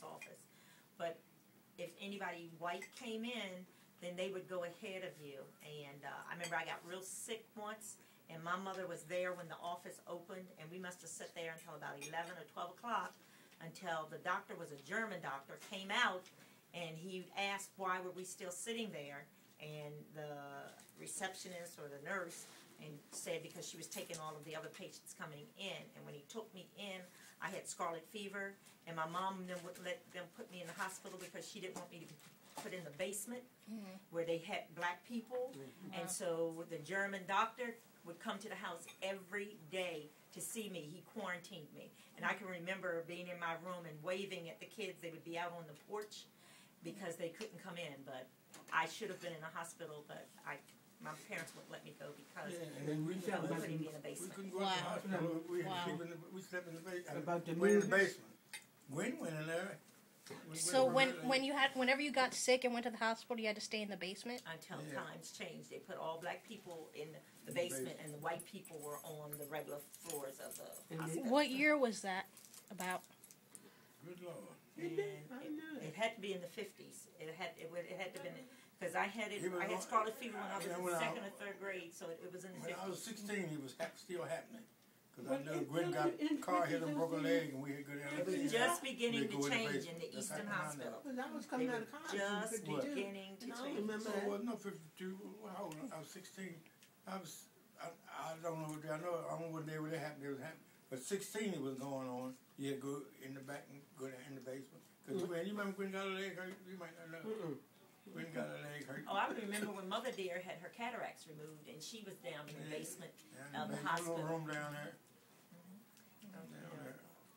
Office, but if anybody white came in, then they would go ahead of you. And I remember I got real sick once, and my mother was there when the office opened, and we must have sat there until about 11 or 12 o'clock until the doctor was a German doctor, came out, and he asked why were we still sitting there, and the receptionist or the nurse and said because she was taking all of the other patients coming in. And when he took me in, I had scarlet fever, and my mom then wouldn't let them put me in the hospital because she didn't want me to be put in the basement where they had black people. And so the German doctor would come to the house every day to see me. He quarantined me. And I can remember being in my room and waving at the kids. They would be out on the porch because they couldn't come in. But I should have been in the hospital, but my parents wouldn't let me go because and we putting me in the basement. We couldn't go to the hospital. We had to sleep we slept in the basement. About the in the basement. Gwen went in there. So whenever you got sick and went to the hospital, you had to stay in the basement? Until times changed. They put all black people in the basement and the white people were on the regular floors of the hospital. What year was that about? Good Lord. It had to be in the 50s. It had to have been, because I had scarlet fever when I was in second or third grade, so it was in the 50s. When I was 16, it was still happening. Because I knew Gwen got car hit and broke a leg, and we had to go down. It was just beginning to change in the Eastern Hospital. Because I was coming out of college. Just beginning to change. So it was no 52. How old? I was 16. I don't know. I don't know what day it happened. It was happening. But 16, it was going on. You had to go in the back and go down in the basement. Because you remember Gwen got a leg hurt? You might not know. Gwen got a leg hurt. Oh, I remember when Mother Dear had her cataracts removed, and she was down in the basement of the hospital. Room down there.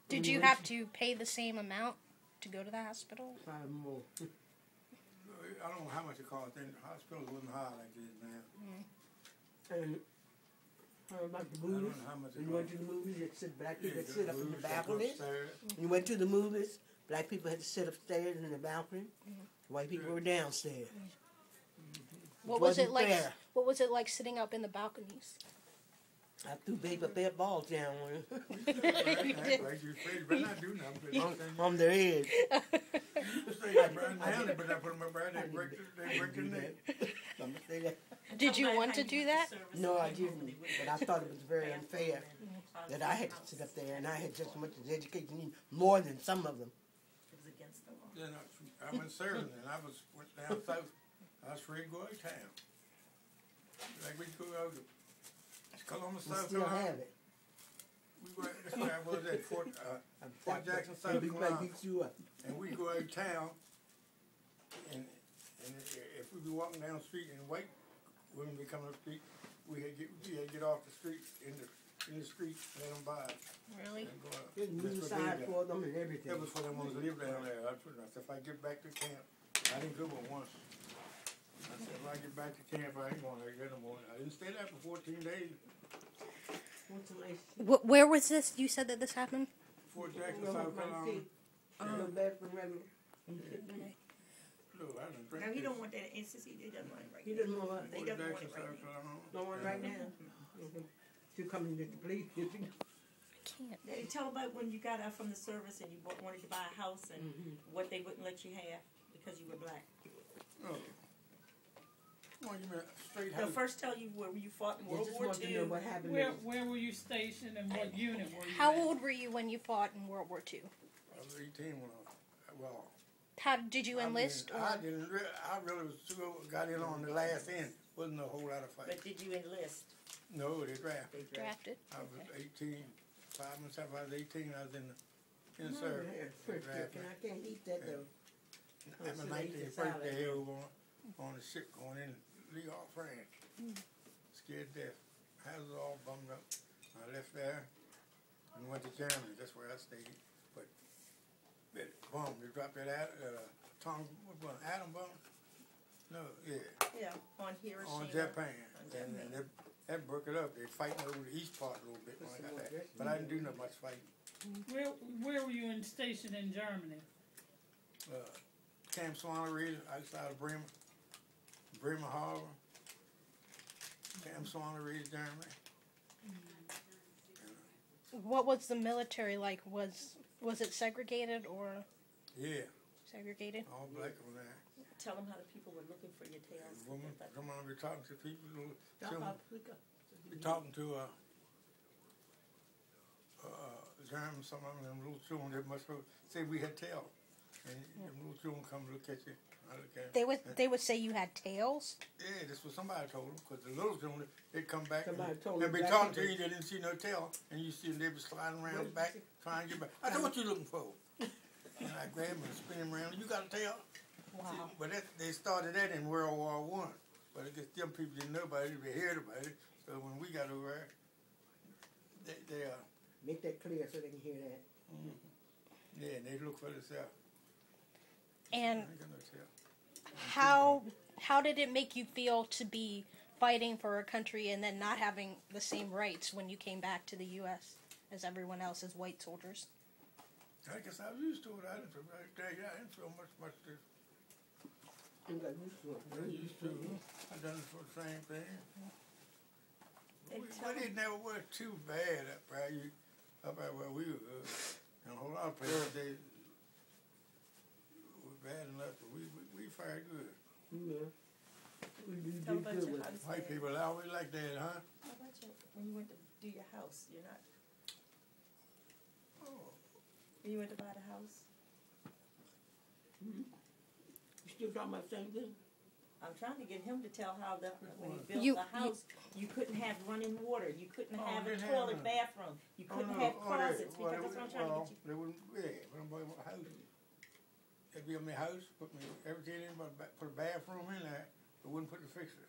Did you have to pay the same amount to go to the hospital? More. I don't know how much it cost. Then the hospital wasn't high like this now. And about the movies, when you went to the movies, black people had to sit up in the balcony. You went to the movies, black people had to sit upstairs in the balcony. White people were downstairs. What was it like? What was it like sitting up in the balconies? I threw paper balls down on him. On their head. Did you want to do that? No, I didn't. But I thought it was very unfair that I had to sit up there, and I had just as much as education, more than some of them. It was against the law. Then I went serving, and I went down south. I was free to go out of town. Like we go out to Columbus, South Carolina. Still have it. We go out, that's where I was at Fort Jackson, South Carolina. And we go out of town, and if we be walking down the street and white women be coming up the street, we had to get off the street in the street, let them by. Really? Move aside for them and everything. That was for them ones that live down there. I said, if I get back to camp, I didn't go but once. I said, if I get back to camp, I ain't going to get them more. I didn't stay there for 14 days. Where was this? You said that this happened? Fort Jackson, South Carolina. No, he don't want that instance. He doesn't want it right now. He doesn't want it. They doesn't want it right now. Don't want it right now. To come and get the police. I can't. They tell about when you got out from the service and you wanted to buy a house and what they wouldn't let you have because you were black. Oh. Well, you mean straight They'll first tell you where you fought in World War II. What happened where were you stationed and what unit were you How in? old were you when you fought in World War II? I was 18 when How did you enlist? I really got in on the last end. Wasn't a whole lot of fight. But did you enlist? No, they drafted. Drafted. I was 18. 5 months after I was 18, I was in the service. I can't eat that though. I'm a 19th birthday over on the ship going in Lyon, France. Scared to death. House was all bummed up. I left there and went to Germany. That's where I stayed. But bomb. They dropped that atom bomb. No, yeah. Yeah, on Hiroshima. On Japan. On And that broke it up. They fighting over the east part a little bit when I got that. But I didn't do no much fighting. Where were you stationed in Germany? Camp Swannery outside of Bremen. Bremen Harbor. Camp Swannery, Germany. What was the military like? Was it segregated or Yeah. segregated? All black on there. Tell them how the people were looking for your tails. Woman, come on, we're talking to people. We're talking to German, some of them little children that must say we had tails. And them little children come look at you. I look at them. They would say you had tails? Yeah, that's what somebody told them. Because the little children, they'd come back and them be talking to you, they didn't see no tail. And you see them, they be sliding around the back, trying to get back. I said, what you looking for? And I grab them and spin them around. You got a tail? Wow. See, but they started that in World War I. But I guess them people didn't know about it, they heard about it. So when we got over there, they make that clear so they can hear that. yeah, and they look for themselves. And I ain't got no tail. how did it make you feel to be fighting for a country and then not having the same rights when you came back to the U.S. as everyone else as white soldiers? I guess I was used to it. I didn't feel much different. I got used to it. I used to. I done it for the same thing. We didn't never was too bad up there where we were. And a whole lot of places they were bad enough, but we fared good. Yeah. We Tell did about good your with it. house. White people always like that, huh? How about when you went to do your house? You're not. Oh. When you went to buy the house? You still talking about the same thing? I'm trying to get him to tell how when he built the house, you couldn't have running water. You couldn't have a toilet, bathroom. You couldn't have closets because that's what I'm trying to get you. They wouldn't, when I bought a house, they'd be on my house, put me everything in, but put a bathroom in there, but wouldn't put the fixtures.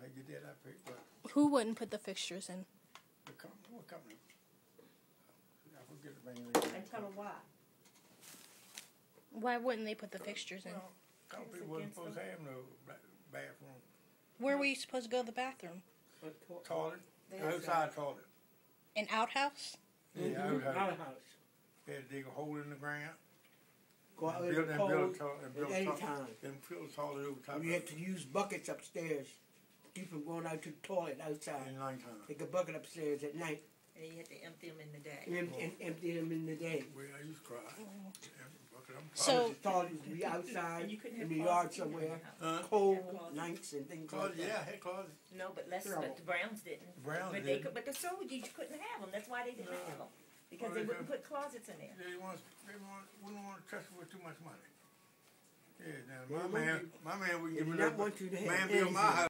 I get that, I picked up. Who wouldn't put the fixtures in? What company? I forget the name. And tell her why. Why wouldn't they put the fixtures in? Well, company wasn't supposed to have no bathroom. Where were you supposed to go to the bathroom? Toilet, outside toilet. An outhouse? Yeah, Outhouse. They had to dig a hole in the ground. Go out Build in the a cold toilet. at any time. Then fill the toilet over top of You had it to use buckets upstairs to keep from going out to the toilet outside. in nighttime. Take a bucket upstairs at night And you had to empty them in the day. and empty them in the day. Well, I used to cry. So- The toilet used to be outside And you couldn't in have the yard closets in your somewhere, house. cold nights and things like Closet, that. yeah, I had closet. No, but the Browns didn't. The Browns but didn't. But the soldiers, you couldn't have them. That's why they didn't No. have them. Because Well, they they wouldn't couldn't. put closets in there. They wouldn't want to trust you with too much money. Yeah, now Well, my man would they give me did not want you to have man built my anything. house.